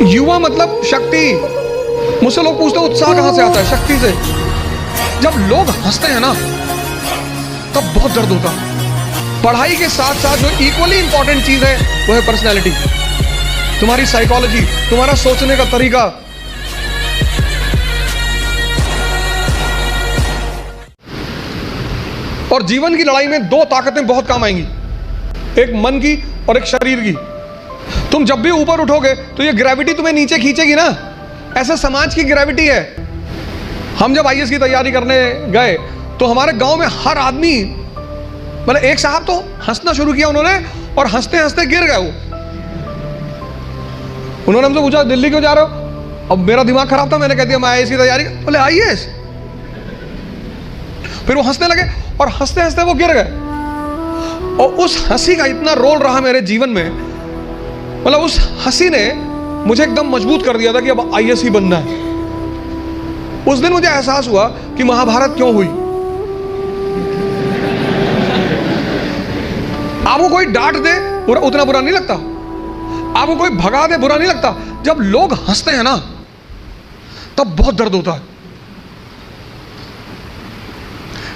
युवा मतलब शक्ति। मुझसे लोग पूछते हैं उत्साह कहां से आता है? शक्ति से। जब लोग हंसते हैं ना तब बहुत दर्द होता है। पढ़ाई के साथ साथ जो इक्वली इंपॉर्टेंट चीज है वो है पर्सनैलिटी, तुम्हारी साइकोलॉजी, तुम्हारा सोचने का तरीका। और जीवन की लड़ाई में दो ताकतें बहुत काम आएंगी, एक मन की और एक शरीर की। तुम जब भी ऊपर उठोगे तो ये ग्रेविटी तुम्हें नीचे खींचेगी ना, ऐसा समाज की ग्रेविटी है। हम जब आईएएस की तैयारी करने गए तो हमारे गांव में हर आदमी, मतलब एक साहब तो हंसना शुरू किया उन्होंने और हंसते हंसते गिर गए वो। उन्होंने हमसे पूछा दिल्ली क्यों जा रहे हो? अब मेरा दिमाग खराब था, मैंने कह दिया मैं आईएएस की तैयारी। बोले आईएएस? फिर वो हंसने लगे और हंसते हंसते वो गिर गए। और उस हंसी का इतना रोल रहा मेरे जीवन में, मतलब उस हंसी ने मुझे एकदम मजबूत कर दिया था कि अब आईएएस ही बनना है। उस दिन मुझे एहसास हुआ कि महाभारत क्यों हुई। आपको कोई डांट दे उतना बुरा नहीं लगता, आपको कोई भगा दे बुरा नहीं लगता। जब लोग हंसते हैं ना तब बहुत दर्द होता है।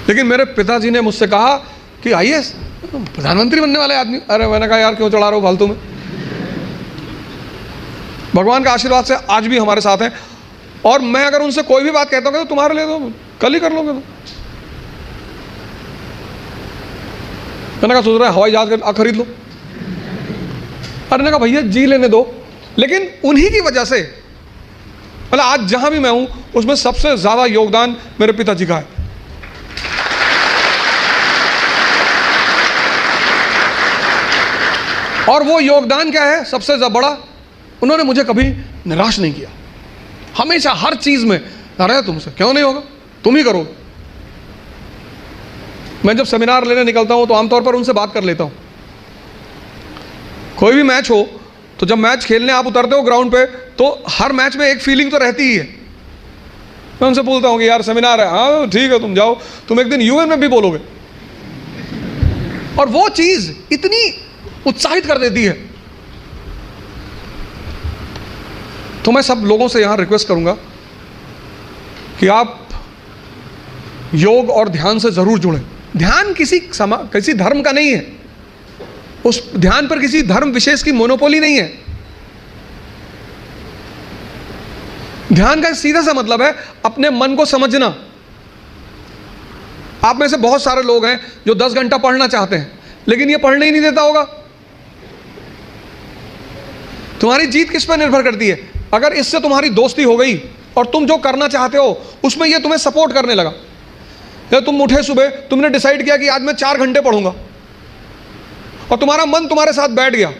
लेकिन मेरे पिताजी ने मुझसे कहा कि आईएएस प्रधानमंत्री बनने वाले आदमी। अरे मैंने कहा यार क्यों चढ़ा रहे हो फालतू में। भगवान का आशीर्वाद से आज भी हमारे साथ हैं। और मैं अगर उनसे कोई भी बात कहता हूँ तो तुम्हारे लिए तो कल ही कर लोगे। तो मैंने कहा सोच रहा है हवाई जहाज खरीद लो। अरे ने कहा भैया जी लेने दो। लेकिन उन्हीं की वजह से मतलब आज जहां भी मैं हूं उसमें सबसे ज्यादा योगदान मेरे पिताजी का है। और वो योगदान क्या है सबसे बड़ा? उन्होंने मुझे कभी निराश नहीं किया। हमेशा हर चीज में, अरे तुमसे क्यों नहीं होगा, तुम ही करो। मैं जब सेमिनार लेने निकलता हूं तो आमतौर पर उनसे बात कर लेता हूं। कोई भी मैच हो तो जब मैच खेलने आप उतरते हो ग्राउंड पे तो हर मैच में एक फीलिंग तो रहती ही है। मैं उनसे बोलता हूं कि यार सेमिनार है, हाँ ठीक है तुम जाओ, तुम एक दिन यूएन में भी बोलोगे। और वो चीज इतनी उत्साहित कर देती है। तो मैं सब लोगों से यहां रिक्वेस्ट करूंगा कि आप योग और ध्यान से जरूर जुड़ें। ध्यान किसी धर्म का नहीं है, उस ध्यान पर किसी धर्म विशेष की मोनोपोली नहीं है। ध्यान का सीधा सा मतलब है अपने मन को समझना। आप में से बहुत सारे लोग हैं जो 10 घंटा पढ़ना चाहते हैं लेकिन ये पढ़ने ही नहीं देता होगा। तुम्हारी जीत किस पर निर्भर करती है? अगर इससे तुम्हारी दोस्ती हो गई और तुम जो करना चाहते हो उसमें ये तुम्हें सपोर्ट करने लगा, या तुम उठे सुबह, तुमने डिसाइड किया कि आज मैं 4 घंटे पढ़ूंगा और तुम्हारा मन तुम्हारे साथ बैठ गया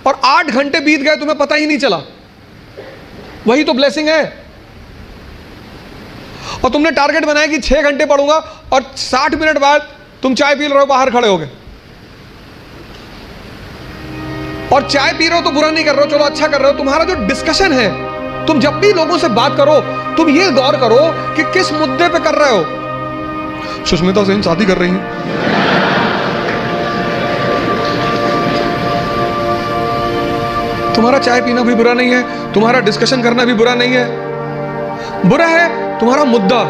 और 8 घंटे बीत गए तुम्हें पता ही नहीं चला, वही तो ब्लेसिंग है। और तुमने टारगेट बनाया कि 6 घंटे पढ़ूंगा और 60 मिनट बाद तुम चाय पी रहे हो, बाहर खड़े हो गए। और चाय पी रहे हो तो बुरा नहीं कर रहे हो, चलो अच्छा कर रहे हो। तुम्हारा जो डिस्कशन है, तुम जब भी लोगों से बात करो तुम ये गौर करो कि किस मुद्दे पे कर रहे हो। सुष्मिता सेन शादी कर रही हैं, तुम्हारा चाय पीना भी बुरा नहीं है, तुम्हारा डिस्कशन करना भी बुरा नहीं है। बुरा है तुम्हारा मुद्दा।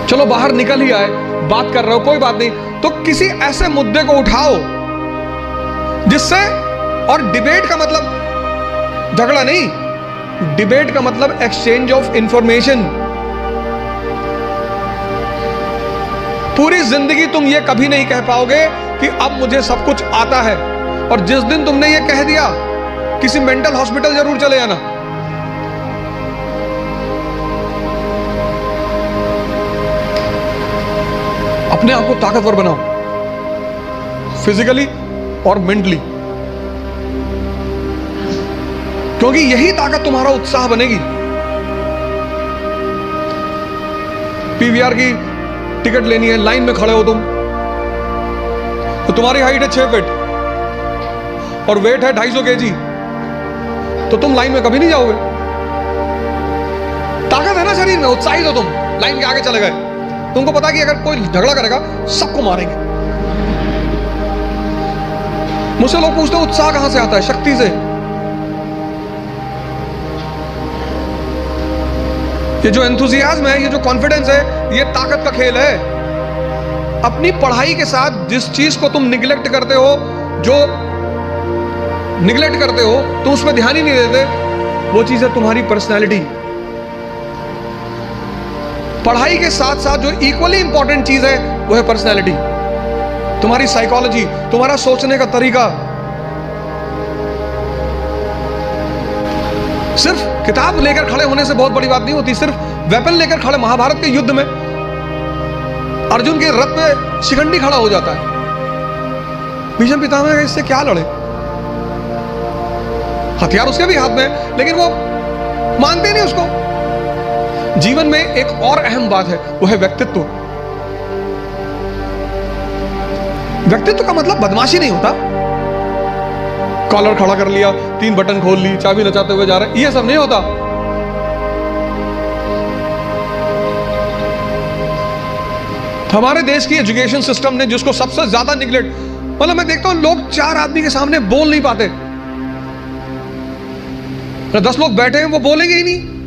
चलो बाहर निकल ही आए, बात कर रहे हो, कोई बात नहीं, तो किसी ऐसे मुद्दे को उठाओ जिससे, और डिबेट का मतलब झगड़ा नहीं, डिबेट का मतलब एक्सचेंज ऑफ इंफॉर्मेशन। पूरी जिंदगी तुम ये कभी नहीं कह पाओगे कि अब मुझे सब कुछ आता है, और जिस दिन तुमने ये कह दिया किसी मेंटल हॉस्पिटल जरूर चले आना। अपने आप को ताकतवर बनाओ, फिजिकली और मेंटली, क्योंकि यही ताकत तुम्हारा उत्साह बनेगी। पीवीआर की टिकट लेनी है, लाइन में खड़े हो तुम, तो तुम्हारी हाइट है 6 फीट और वेट है 250 kg, तो तुम लाइन में कभी नहीं जाओगे। ताकत है ना शरीर में, उत्साहित हो तुम, लाइन के आगे चले गए। तुमको पता कि अगर कोई झगड़ा करेगा सबको मारेंगे, मुझसे लोग पूछते हैं उत्साह कहां से आता है? शक्ति से। ये जो एंथुजियाज्म है, ये जो कॉन्फिडेंस है, ये ताकत का खेल है। अपनी पढ़ाई के साथ जिस चीज को तुम निगलेक्ट करते हो, जो निगलेक्ट करते हो, तुम उसमें ध्यान ही नहीं देते, वो चीज है तुम्हारी पर्सनैलिटी। पढ़ाई के साथ साथ जो इक्वली इंपॉर्टेंट चीज है वो है पर्सनैलिटी, तुम्हारी साइकोलॉजी, तुम्हारा सोचने का तरीका। सिर्फ किताब लेकर खड़े होने से बहुत बड़ी बात नहीं होती। सिर्फ वेपन लेकर खड़े, महाभारत के युद्ध में अर्जुन के रथ पे शिखंडी खड़ा हो जाता है। भीष्म पितामह इससे क्या लड़े? हथियार उसके भी हाथ में है, लेकिन वो मानते नहीं उसको। जीवन में एक और अहम बात है, वो है व्यक्तित्व। व्यक्तित्व का मतलब बदमाशी नहीं होता। कॉलर खड़ा कर लिया, 3 बटन खोल ली, चाबी नचाते हुए जा रहे, ये सब नहीं होता। हमारे देश की एजुकेशन सिस्टम ने जिसको सबसे ज्यादा निगलेक्ट, मतलब मैं देखता हूं लोग 4 आदमी के सामने बोल नहीं पाते। 10 लोग बैठे हैं, वो बोलेंगे ही नहीं।